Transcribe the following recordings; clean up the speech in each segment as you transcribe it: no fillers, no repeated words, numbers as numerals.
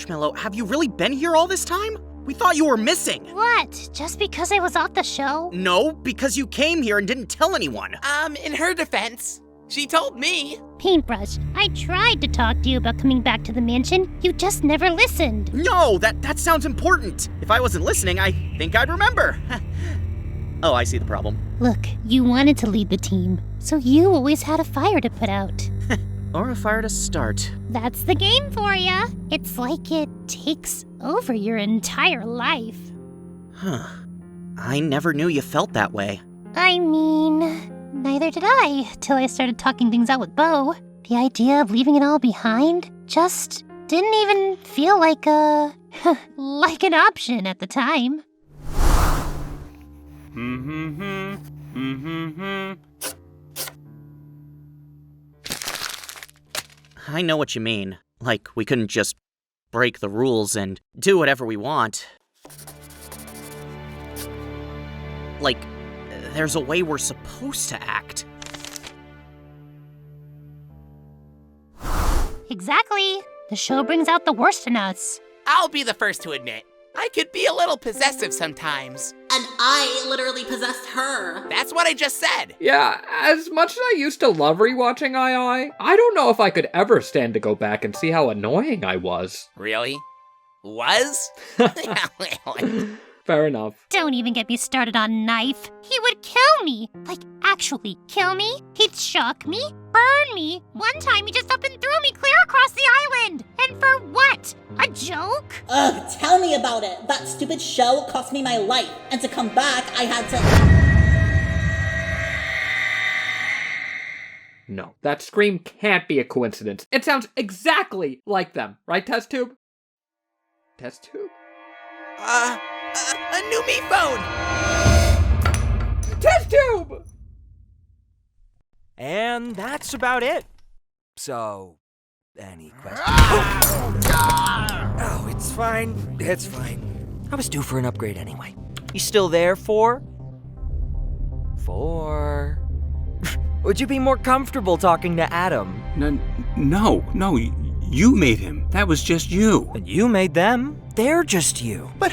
Marshmallow, have you really been here all this time? We thought you were missing. What? Just because I was off the show? No, because you came here and didn't tell anyone. In her defense, she told me. Paintbrush, I tried to talk to you about coming back to the mansion. You just never listened. No, that sounds important. If I wasn't listening, I think I'd remember. Oh, I see the problem. Look, you wanted to lead the team, so you always had a fire to put out. Or a fire to start. That's the game for ya. It's like it takes over your entire life. Huh. I never knew you felt that way. I mean, neither did I, till I started talking things out with Bo. The idea of leaving it all behind just didn't even feel like like an option at the time. I know what you mean. Like, we couldn't just break the rules and do whatever we want. Like, there's a way we're supposed to act. Exactly. The show brings out the worst in us. I'll be the first to admit, I could be a little possessive sometimes. And I literally possessed her. That's what I just said. Yeah, as much as I used to love rewatching I don't know if I could ever stand to go back and see how annoying I was. Really? Was? Fair enough. Don't even get me started on Knife. He would kill me. Like, actually kill me. He'd shock me, burn me. One time he just up and threw me clear across the island. And for what? A joke? Ugh, tell me about it. That stupid show cost me my life. And to come back, I had to... No, that scream can't be a coincidence. It sounds exactly like them. Right, Test Tube? Test Tube? A new me phone! Test Tube! And that's about it. So, any questions? Oh, it's fine. It's fine. I was due for an upgrade anyway. You still there, 4? 4. Would you be more comfortable talking to Adam? No, you made him. That was just you. And you made them. They're just you. But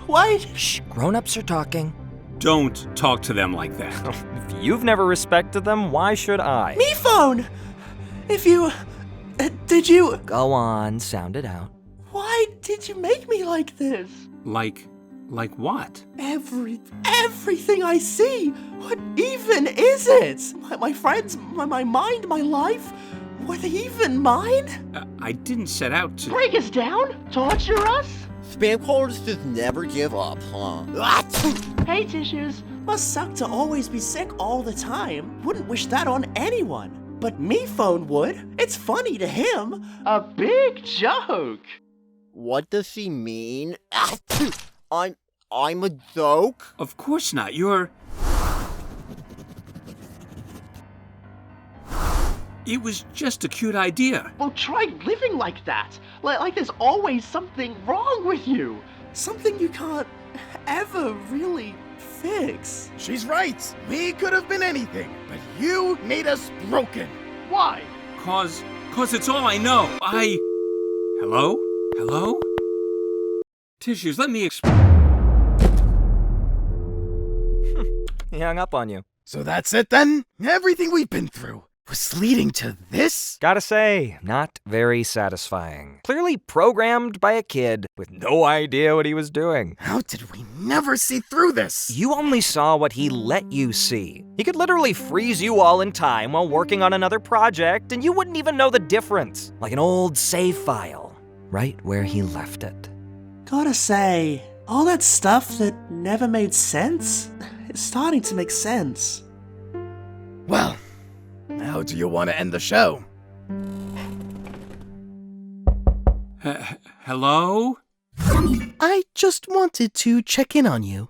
why? Shh, grown-ups are talking. Don't talk to them like that. If you've never respected them, why should I? Me phone! If you... did you... Go on, sound it out. Why did you make me like this? Like what? Everything I see! What even is it? My friends, my mind, my life? Were they even mine? I didn't set out to... Break us down? Torture us? Spam callers just never give up, huh? Hey, Tissues. Must suck to always be sick all the time. Wouldn't wish that on anyone. But me phone would. It's funny to him. A big joke. What does she mean? I'm a joke? Of course not. You're... It was just a cute idea. Well, try living like that. Like there's always something wrong with you. Something you can't ever really fix. She's right. We could have been anything, but you made us broken. Why? Cause it's all I know. Hello? Hello? Tissues, let me explain. He hung up on you. So that's it then? Everything we've been through was leading to this? Gotta say, not very satisfying. Clearly programmed by a kid with no idea what he was doing. How did we never see through this? You only saw what he let you see. He could literally freeze you all in time while working on another project, and you wouldn't even know the difference. Like an old save file, right where he left it. Gotta say, all that stuff that never made sense is starting to make sense. Well, how do you want to end the show? Hello? I just wanted to check in on you.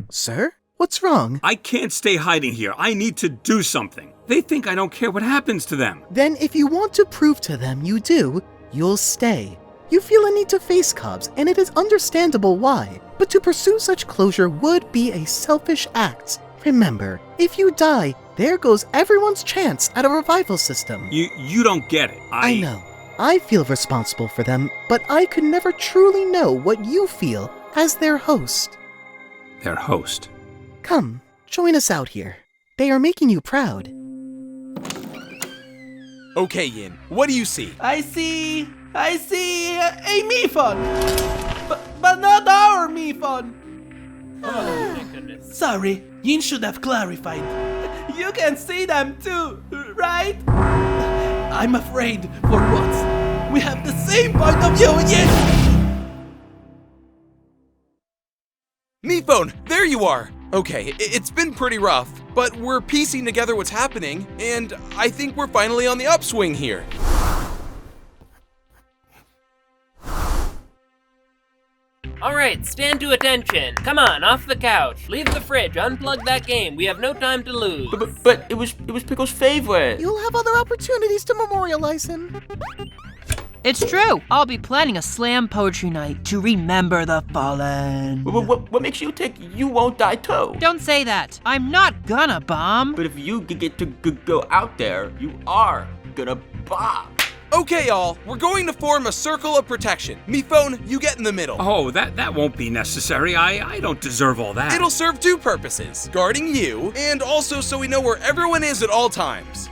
Sir? What's wrong? I can't stay hiding here. I need to do something. They think I don't care what happens to them. Then if you want to prove to them you do, you'll stay. You feel a need to face Cobbs, and it is understandable why. But to pursue such closure would be a selfish act. Remember, if you die, there goes everyone's chance at a revival system. You don't get it. I know. I feel responsible for them, but I could never truly know what you feel as their host. Their host. Come, join us out here. They are making you proud. Okay, Yin, what do you see? I see a Miphon, but not our Miphon. Oh, my goodness. Sorry, Yin should have clarified. You can see them too, right? I'm afraid for once we have the same point of view, Yin. Miphone, there you are! Okay, it's been pretty rough, but we're piecing together what's happening, and I think we're finally on the upswing here. Alright, stand to attention. Come on, off the couch. Leave the fridge, unplug that game. We have no time to lose. But it was Pickle's favorite. You'll have other opportunities to memorialize him. It's true. I'll be planning a slam poetry night to remember the fallen. What makes you think you won't die too? Don't say that. I'm not gonna bomb. But if you get to go out there, you are gonna bomb. Okay, y'all, we're going to form a circle of protection. Miphone, you get in the middle. Oh, that won't be necessary. I don't deserve all that. It'll serve two purposes, guarding you, and also so we know where everyone is at all times.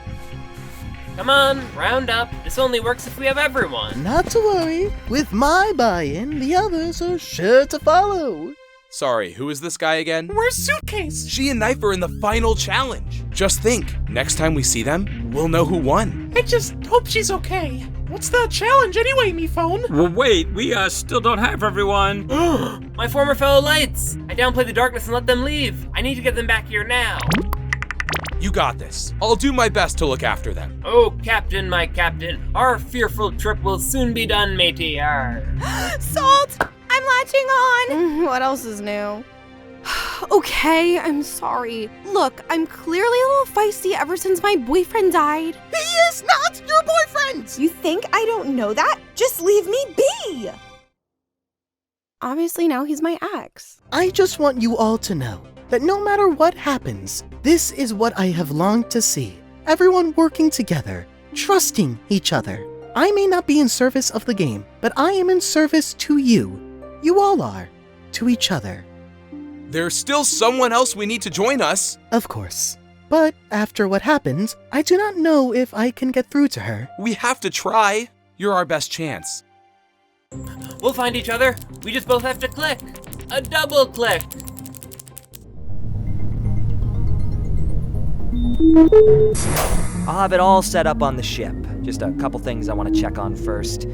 Come on, round up. This only works if we have everyone. Not to worry. With my buy-in, the others are sure to follow. Sorry, who is this guy again? Where's Suitcase? She and Knife are in the final challenge. Just think, next time we see them, we'll know who won. I just hope she's okay. What's the challenge anyway, Miphone? Well, wait, we still don't have everyone. My former fellow lights. I downplayed the darkness and let them leave. I need to get them back here now. You got this. I'll do my best to look after them. Oh, Captain, my Captain. Our fearful trip will soon be done, matey. Arr. Salt! I'm latching on! What else is new? Okay, I'm sorry. Look, I'm clearly a little feisty ever since my boyfriend died. He is not your boyfriend! You think I don't know that? Just leave me be! Obviously now he's my ex. I just want you all to know that no matter what happens, this is what I have longed to see. Everyone working together, trusting each other. I may not be in service of the game, but I am in service to you. You all are. To each other. There's still someone else we need to join us. Of course. But after what happened, I do not know if I can get through to her. We have to try. You're our best chance. We'll find each other. We just both have to click. A double click. I'll have it all set up on the ship. Just a couple things I want to check on first.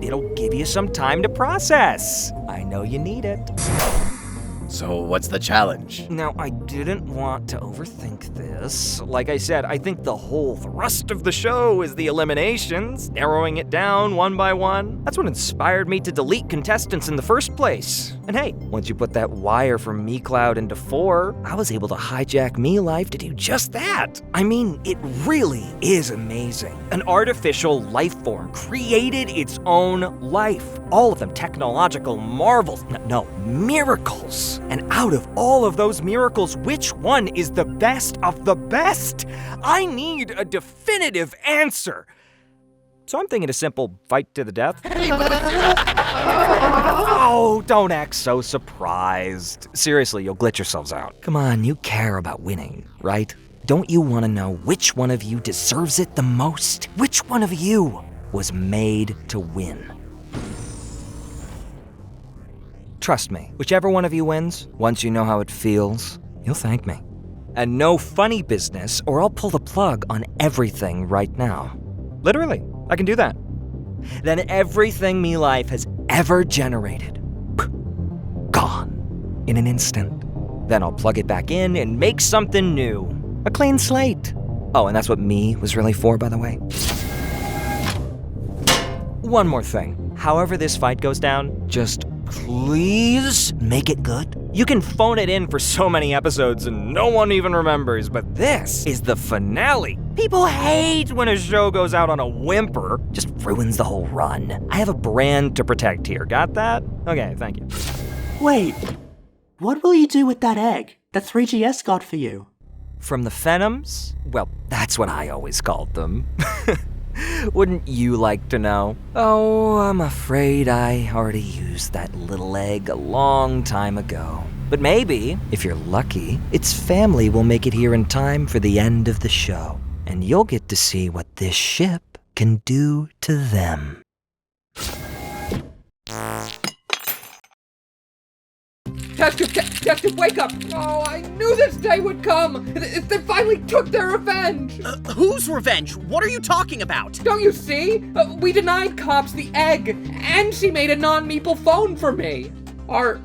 It'll give you some time to process. I know you need it. So what's the challenge? Now, I didn't want to overthink this. Like I said, I think the whole thrust of the show is the eliminations, narrowing it down one by one. That's what inspired me to delete contestants in the first place. And hey, once you put that wire from MeCloud into 4, I was able to hijack MeLife to do just that. I mean, it really is amazing. An artificial life form created its own life. All of them technological marvels. No, miracles. And out of all of those miracles, which one is the best of the best? I need a definitive answer. So I'm thinking a simple fight to the death. Oh, don't act so surprised. Seriously, you'll glitch yourselves out. Come on, you care about winning, right? Don't you want to know which one of you deserves it the most? Which one of you was made to win? Trust me, whichever one of you wins, once you know how it feels, you'll thank me. And no funny business, or I'll pull the plug on everything right now. Literally, I can do that. Then everything MeLife has ever generated, gone in an instant. Then I'll plug it back in and make something new. A clean slate. Oh, and that's what me was really for, by the way. One more thing. However this fight goes down, just please make it good. You can phone it in for so many episodes and no one even remembers, but this is the finale. People hate when a show goes out on a whimper. Just ruins the whole run. I have a brand to protect here. Got that? Okay, thank you. Wait, what will you do with that egg that 3GS got for you? From the Phenoms? Well, that's what I always called them. Wouldn't you like to know? Oh, I'm afraid I already used that little egg a long time ago. But maybe, if you're lucky, its family will make it here in time for the end of the show. And you'll get to see what this ship can do to them. Detective, wake up! Oh, I knew this day would come! They finally took their revenge! Whose revenge? What are you talking about? Don't you see? We denied cops the egg, and she made a non-meeple phone for me. Our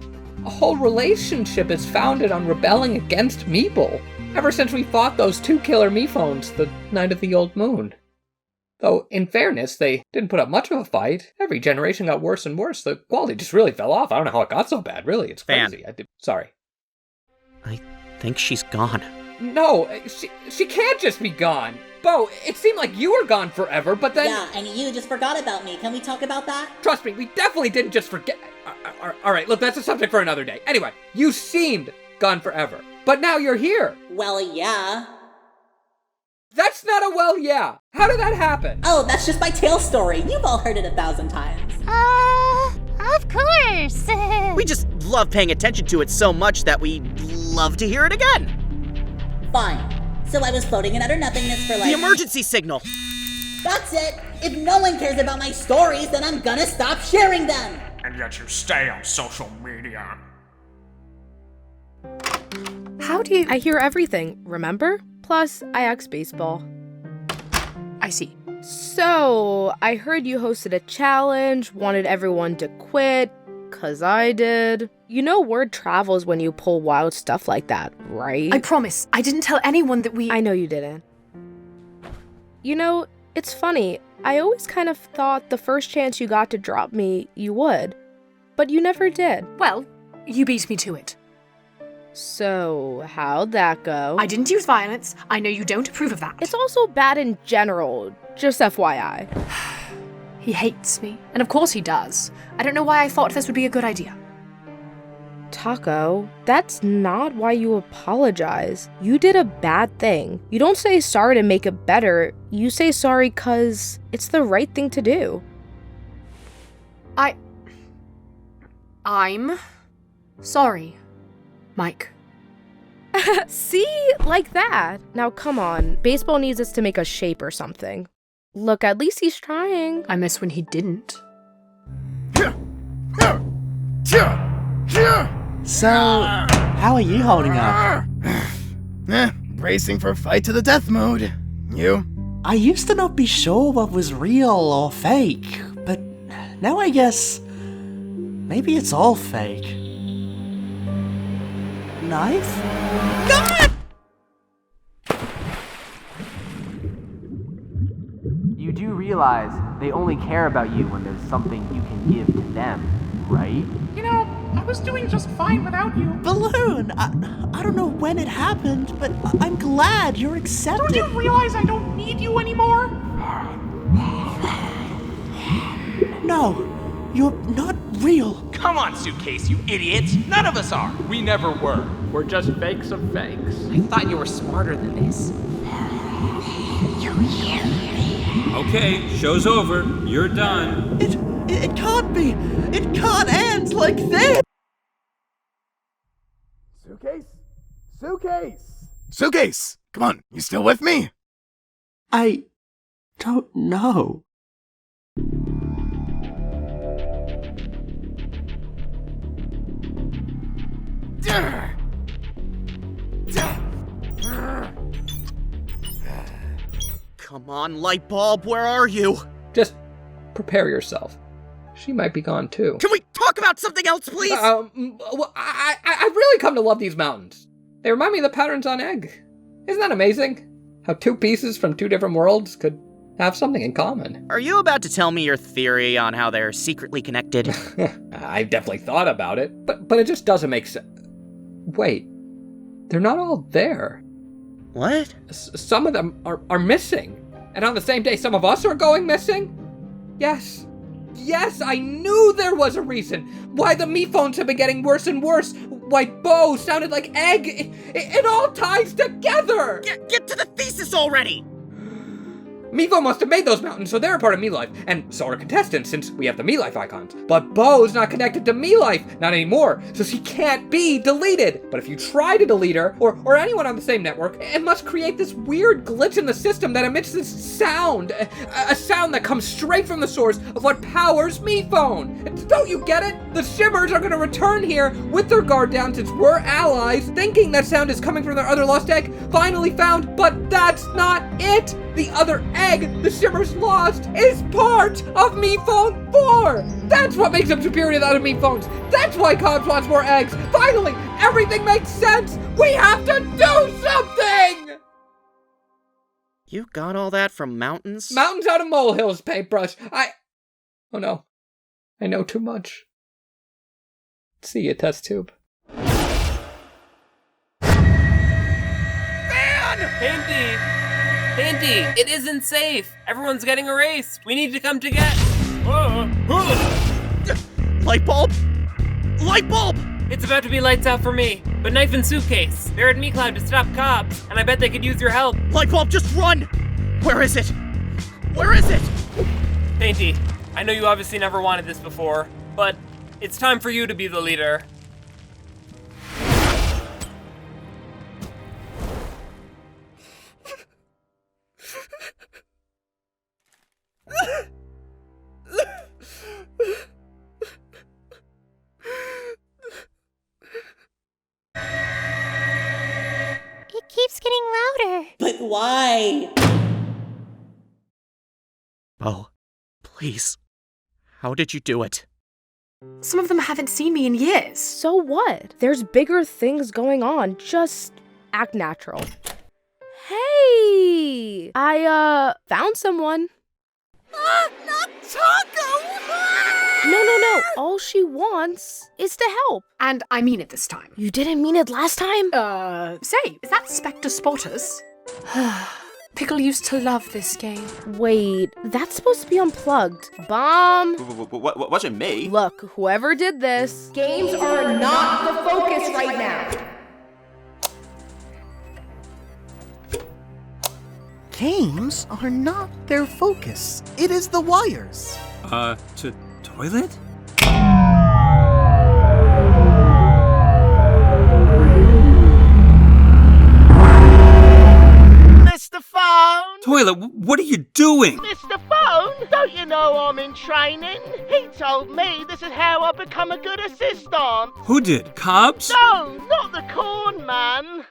whole relationship is founded on rebelling against Meeple, ever since we fought those 2 killer me-phones the night of the old moon. Though, in fairness, they didn't put up much of a fight. Every generation got worse and worse. The quality just really fell off. I don't know how it got so bad, really. It's crazy. Sorry. I think she's gone. No, she can't just be gone. Bo, it seemed like you were gone forever, but then... Yeah, and you just forgot about me. Can we talk about that? Trust me, we definitely didn't just forget... Alright, look, that's a subject for another day. Anyway, you seemed gone forever, but now you're here. Well, yeah. That's not a well, yeah. How did that happen? Oh, that's just my tail story. You've all heard it 1,000 times. Of course. We just love paying attention to it so much that we love to hear it again. Fine. So I was floating in utter nothingness for like... The emergency signal. That's it. If no one cares about my stories, then I'm gonna stop sharing them. And yet you stay on social media. How do you... I hear everything, remember? Plus, I asked baseball. I see. So, I heard you hosted a challenge, wanted everyone to quit, 'cause I did. You know word travels when you pull wild stuff like that, right? I promise, I didn't tell anyone that we... I know you didn't. You know, it's funny, I always kind of thought the first chance you got to drop me, you would. But you never did. Well, you beat me to it. So, how'd that go? I didn't use violence. I know you don't approve of that. It's also bad in general, just FYI. He hates me, and of course he does. I don't know why I thought this would be a good idea. Taco, that's not why you apologize. You did a bad thing. You don't say sorry to make it better. You say sorry 'cause it's the right thing to do. I'm sorry, Mike. See? Like that. Now come on, baseball needs us to make a shape or something. Look, at least he's trying. I miss when he didn't. So, how are you holding up? Bracing for fight to the death mode. You? I used to not be sure what was real or fake, but now I guess maybe it's all fake. Knife? God! You do realize they only care about you when there's something you can give to them, right? You know, I was doing just fine without you. Balloon! I don't know when it happened, but I'm glad you're accepted. Don't you realize I don't need you anymore? No, you're not real. Come on, Suitcase, you idiot! None of us are! We never were. We're just fakes of fakes. I thought you were smarter than this. Okay, show's over. You're done. It can't be. It can't end like this. Suitcase? Suitcase! Suitcase! Come on, you still with me? I don't know. Come on, Lightbulb, where are you? Just prepare yourself. She might be gone too. Can we talk about something else, please? Well, I've really come to love these mountains. They remind me of the patterns on egg. Isn't that amazing? How 2 pieces from 2 different worlds could have something in common. Are you about to tell me your theory on how they're secretly connected? I've definitely thought about it, but it just doesn't make sense. Wait, they're not all there. What? Some of them are missing. And on the same day, some of us are going missing? Yes, I knew there was a reason. Why the me phones have been getting worse and worse. Why Bo sounded like egg. It all ties together. Get to the thesis already. Mevo must have made those mountains, so they're a part of MeLife, and so are contestants, since we have the MeLife icons. But Bo's not connected to MeLife, not anymore, so she can't be deleted. But if you try to delete her, or anyone on the same network, it must create this weird glitch in the system that emits this sound, a sound that comes straight from the source of what powers MePhone. Don't you get it? The Shimmers are gonna return here with their guard down since we're allies, thinking that sound is coming from their other lost egg, finally found, but that's not it! The other egg the Shimmers lost is part of MePhone 4! That's what makes them superior to the other MePhones! That's why Cobbs wants more eggs! Finally, everything makes sense! We have to do something! You got all that from mountains? Mountains out of molehills, Paintbrush. Oh no. I know too much. See you, test tube. Painty, it isn't safe. Everyone's getting erased. We need to come together. Light bulb? Light bulb! It's about to be lights out for me, but Knife and Suitcase, they're at MeCloud to stop Cobbs, and I bet they could use your help. Light bulb, just run! Where is it? Where is it? Painty, I know you obviously never wanted this before, but it's time for you to be the leader. It keeps getting louder. But why? Oh, please. How did you do it? Some of them haven't seen me in years. So what? There's bigger things going on. Just act natural. Hey! I, found someone. Not Taco! No. All she wants is to help. And I mean it this time. You didn't mean it last time? Say, is that Spectre Spotters? Pickle used to love this game. Wait, that's supposed to be unplugged. Bomb! Wasn't me. Look, whoever did this... Games are not the focus right now. Games are not their focus. It is the wires. To toilet? Mr. Phone! Toilet, what are you doing? Mr. Phone, don't you know I'm in training? He told me this is how I become a good assistant. Who did? Cobbs? No, not the corn man.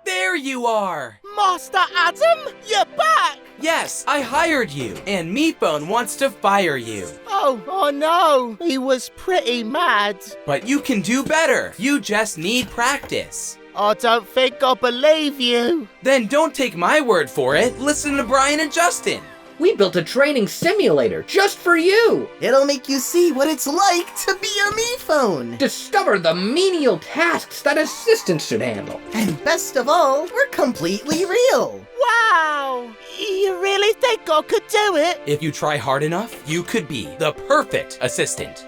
There you are! Master Adam, you're back! Yes, I hired you, and MePhone wants to fire you. Oh no, he was pretty mad. But you can do better. You just need practice. I don't think I believe you. Then don't take my word for it. Listen to Brian and Justin. We built a training simulator just for you! It'll make you see what it's like to be a MePhone! Discover the menial tasks that assistants should handle. And best of all, we're completely real! Wow! You really think I could do it? If you try hard enough, you could be the perfect assistant.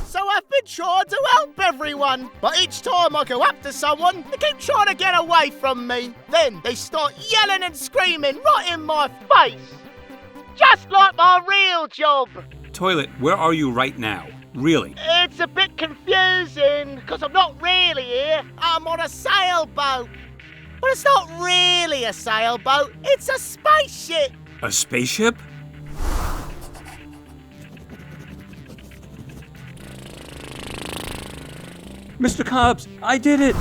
So I've been trying to help everyone, but each time I go up to someone, they keep trying to get away from me. Then they start yelling and screaming right in my face. Just like my real job. Toilet, where are you right now? Really? It's a bit confusing, because I'm not really here. I'm on a sailboat. But it's not really a sailboat, it's a spaceship. A spaceship? Mr. Cobbs, I did it!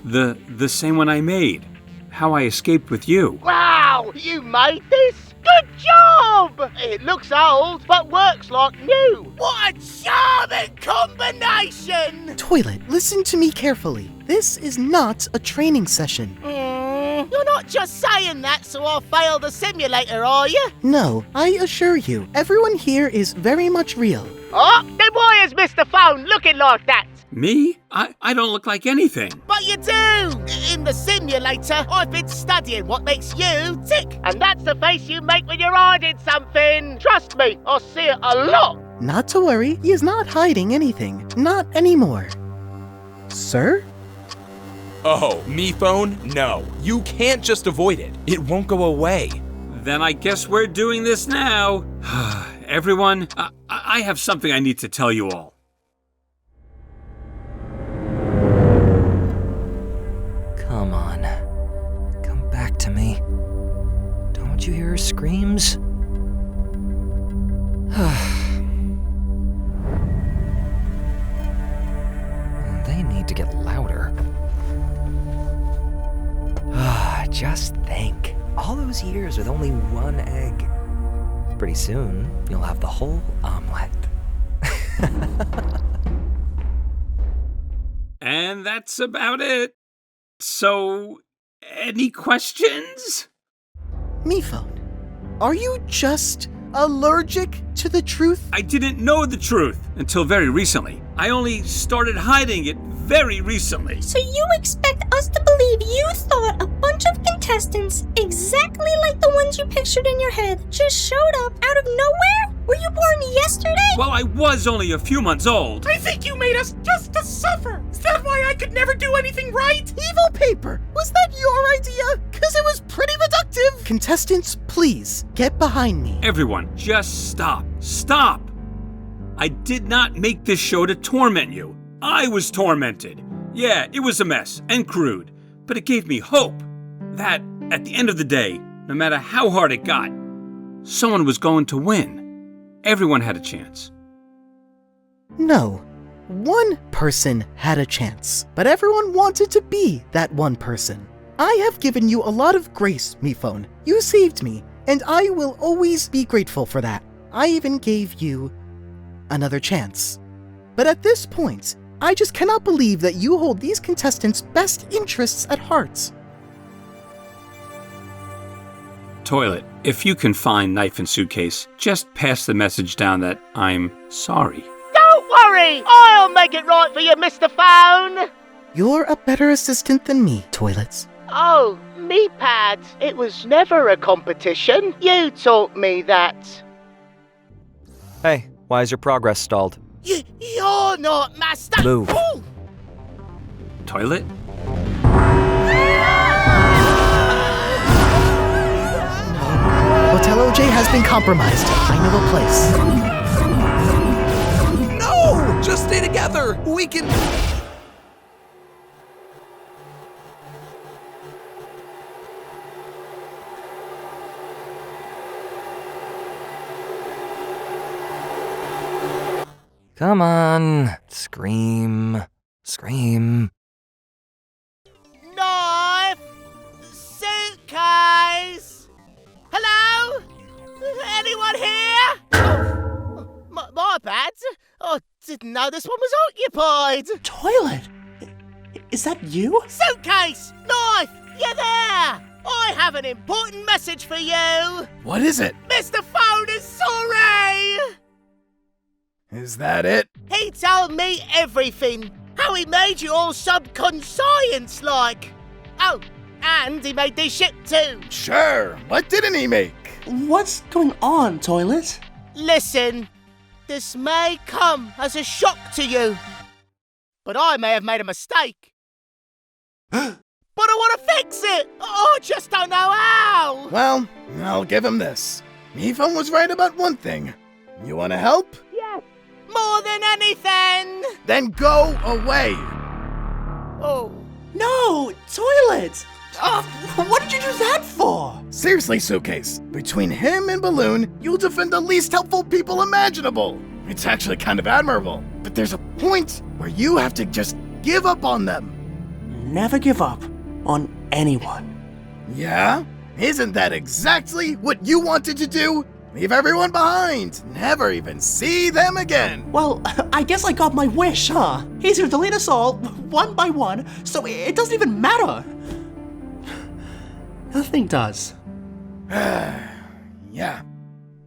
The same one I made. How I escaped with you. Wow, you made this? Good job! It looks old, but works like new. What a charming combination! Toilet, listen to me carefully. This is not a training session. You're not just saying that so I'll fail the simulator, are you? No, I assure you, everyone here is very much real. Oh, then why is Mr. Phone looking like that? Me? I don't look like anything. But you do! In the simulator, I've been studying what makes you tick. And that's the face you make when you're hiding something. Trust me, I see it a lot. Not to worry, he is not hiding anything. Not anymore. Sir? Oh, me phone? No. You can't just avoid it. It won't go away. Then I guess we're doing this now. Everyone, I have something I need to tell you all. Come on. Come back to me. Don't you hear her screams? They need to get louder. Just think. All those years with only one egg. Pretty soon, you'll have the whole omelet. And that's about it. So, any questions? Mephone, are you just allergic to the truth? I didn't know the truth until very recently. I only started hiding it very recently. So you expect us to believe you thought a bunch of contestants, exactly like the ones you pictured in your head, just showed up out of nowhere? Were you born yesterday? Well, I was only a few months old. I think you made us just to suffer. Is that why I could never do anything right? Evil paper, was that your idea? Because it was pretty reductive. Contestants, please, get behind me. Everyone, just stop. Stop! I did not make this show to torment you. I was tormented. Yeah, it was a mess and crude, but it gave me hope that, at the end of the day, no matter how hard it got, someone was going to win. Everyone had a chance. No. One person had a chance, but everyone wanted to be that one person. I have given you a lot of grace, Mephone. You saved me, and I will always be grateful for that. I even gave you another chance. But at this point, I just cannot believe that you hold these contestants' best interests at heart. Toilet, if you can find Knife and Suitcase, just pass the message down that I'm sorry. Don't worry! I'll make it right for you, Mr. Phone! You're a better assistant than me, Toilets. Oh, me pad. It was never a competition. You taught me that. Hey, why is your progress stalled? You're not master. Move. Ooh. Toilet? Hotel OJ has been compromised. I know a place. No! Just stay together! We can... Come on, scream, scream. Knife! Suitcase! Hello? Anyone here? Oh, my bad. I didn't know this one was occupied. Toilet? Is that you? Suitcase! Knife! You there? I have an important message for you. What is it? Mr. Phone is sorry! Is that it? He told me everything. How he made you all subconscious-like. Oh, and he made this ship too. Sure. What didn't he make? What's going on, Toilet? Listen, this may come as a shock to you, but I may have made a mistake. But I want to fix it. I just don't know how. Well, I'll give him this. Mephone was right about one thing. You want to help? Yes, more than anything. Then go away. Oh. No, Toilet! What did you do that for? Seriously, Suitcase. Between him and Balloon, you'll defend the least helpful people imaginable. It's actually kind of admirable. But there's a point where you have to just give up on them. Never give up on anyone. Yeah? Isn't that exactly what you wanted to do? Leave everyone behind. Never even see them again. Well, I guess I got my wish, huh? He's gonna delete us all, one by one, so it doesn't even matter. Nothing does. Yeah.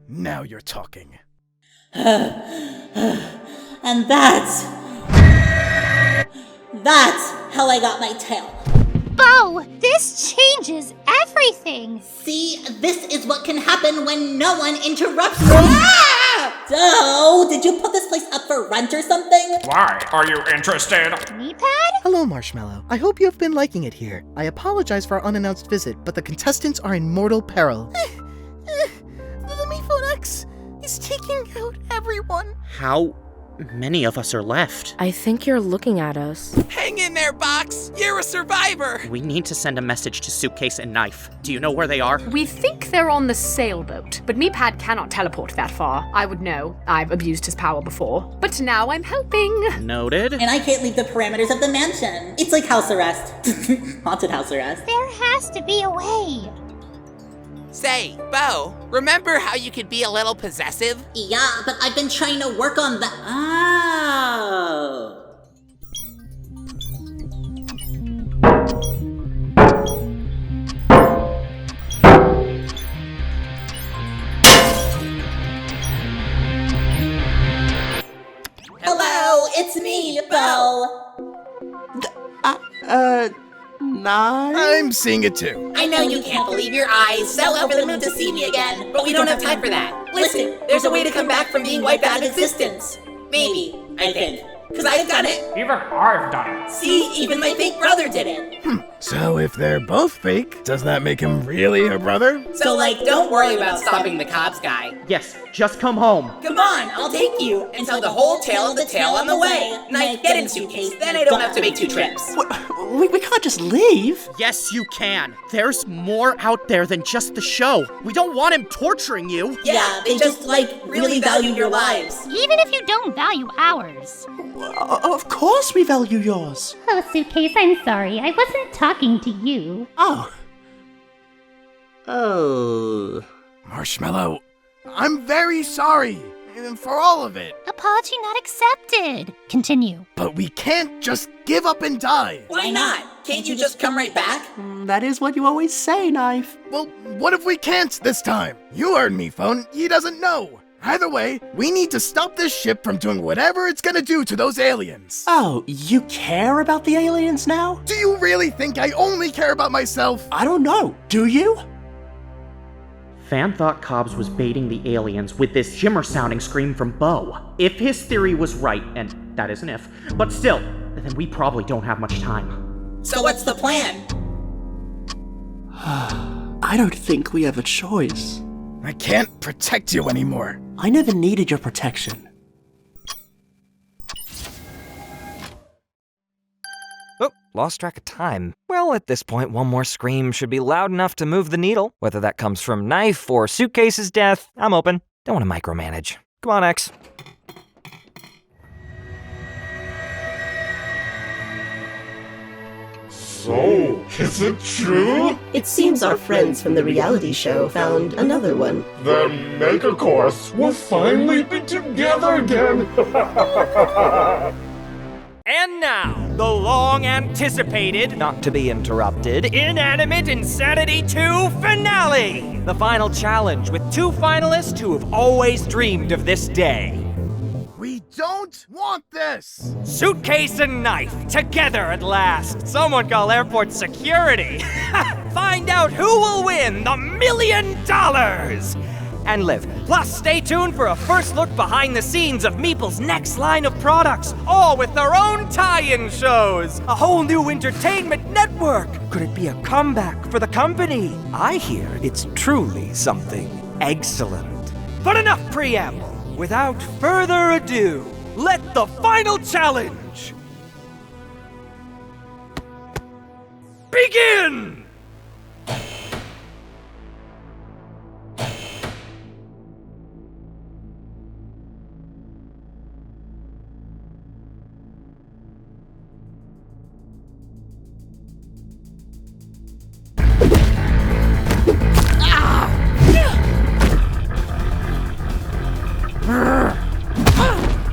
Now you're talking. And that's how I got my tail. Bo, this changes everything. See, this is what can happen when no one interrupts. Ah! So, did you put this place up for rent or something? Why? Are you interested? Meatpad? Hello, Marshmallow. I hope you have been liking it here. I apologize for our unannounced visit, but the contestants are in mortal peril. The Meatphone X is taking out everyone. How many of us are left? I think you're looking at us. Hang in there, Box! You're a survivor! We need to send a message to Suitcase and Knife. Do you know where they are? We think they're on the sailboat, but Meatpad cannot teleport that far. I would know. I've abused his power before. But now I'm helping. Noted. And I can't leave the parameters of the mansion. It's like house arrest. Haunted house arrest. There has to be a way. Say, Bo, remember how you could be a little possessive? Yeah, but I've been trying to work on that. Oh. Hello, it's me, Bo. Knife? I'm seeing it too. I know you can't believe your eyes, so over the moon to see me again, but we don't have time for that. Listen, there's a way to come back from being wiped out of existence. Maybe, I think. Because I've done it. Even I've done it. See, even my fake brother did it. So if they're both fake, does that make him really her brother? So, don't worry about stopping the cops guy. Yes, just come home. Come on, I'll take you and tell the whole tale of the tale on the way. Knife, get in Suitcase, then I don't have to make 2 trips. We can't just leave. Yes, you can. There's more out there than just the show. We don't want him torturing you. Yeah, they just, really value your lives. Even if you don't value ours. Of course we value yours. Oh, Suitcase, I'm sorry. I wasn't talking to you. Oh. Marshmallow, I'm very sorry for all of it. Apology not accepted. Continue. But we can't just give up and die. Why not? Can't you just come right back? That is what you always say, Knife. Well, what if we can't this time? You heard me, Phone. He doesn't know. Either way, we need to stop this ship from doing whatever it's gonna do to those aliens. Oh, you care about the aliens now? Do you really think I only care about myself? I don't know. Do you? Fan thought Cobbs was baiting the aliens with this shimmer-sounding scream from Bo. If his theory was right, and that is an if, but still, then we probably don't have much time. So what's the plan? I don't think we have a choice. I can't protect you anymore. I never needed your protection. Oh, lost track of time. Well, at this point, one more scream should be loud enough to move the needle. Whether that comes from Knife or Suitcase's death, I'm open. Don't want to micromanage. Come on, X. So, is it true? It seems our friends from the reality show found another one. The Megacorps will finally be together again! And now, the long-anticipated, not to be interrupted, Inanimate Insanity 2 finale! The final challenge with 2 finalists who have always dreamed of this day. We don't want this! Suitcase and Knife, together at last! Someone call airport security! Find out who will win the $1 million! And live. Plus, stay tuned for a first look behind the scenes of Meeple's next line of products, all with their own tie-in shows! A whole new entertainment network! Could it be a comeback for the company? I hear it's truly something excellent. But enough preamble! Without further ado, let the final challenge begin!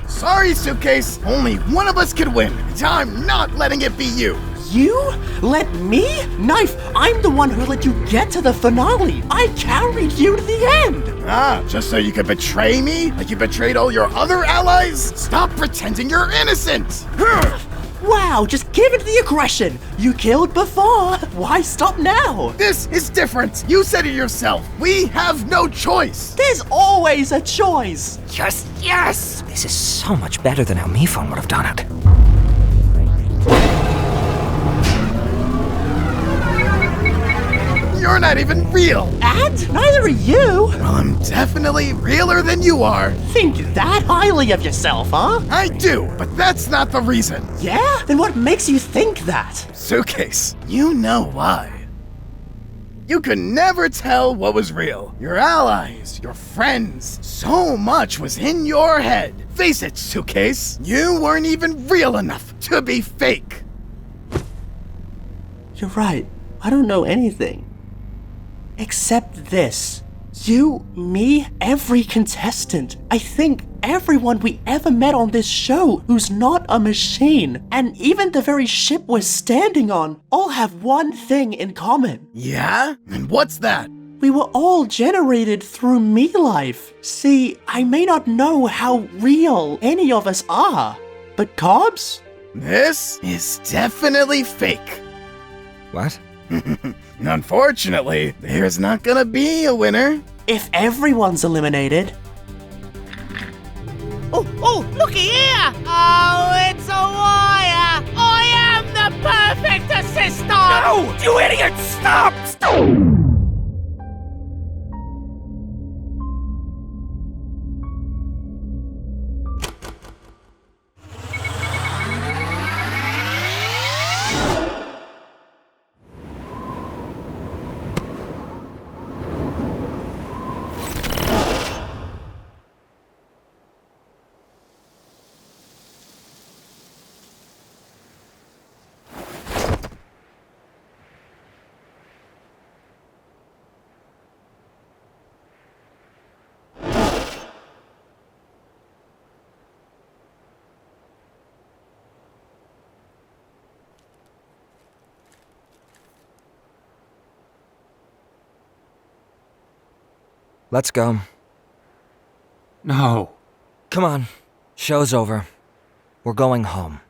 Sorry, Suitcase. Only one of us could win. I'm not letting it be you. You? Let me? Knife, I'm the one who let you get to the finale. I carried you to the end. Just so you could betray me? Like you betrayed all your other allies? Stop pretending you're innocent. Wow, just give it the aggression. You killed before. Why stop now? This is different. You said it yourself. We have no choice. There's always a choice. Just yes! This is so much better than how MePhone would have done it. You're not even real. And neither are you. Well, I'm definitely realer than you are. Think that highly of yourself, huh? I do, but that's not the reason. Yeah? Then what makes you think that? Suitcase, you know why. You could never tell what was real. Your allies, your friends, so much was in your head. Face it, Suitcase, you weren't even real enough to be fake. You're right. I don't know anything. Except this. You, me, every contestant. I think everyone we ever met on this show who's not a machine, and even the very ship we're standing on, all have one thing in common. Yeah? And what's that? We were all generated through me life. See, I may not know how real any of us are, but Cobbs? This is definitely fake. What? Unfortunately, there's not gonna be a winner. If everyone's eliminated. Oh, looky here! Oh, it's a wire! I am the perfect assistant! No! You idiot! Stop! Let's go. No. Come on. Show's over. We're going home.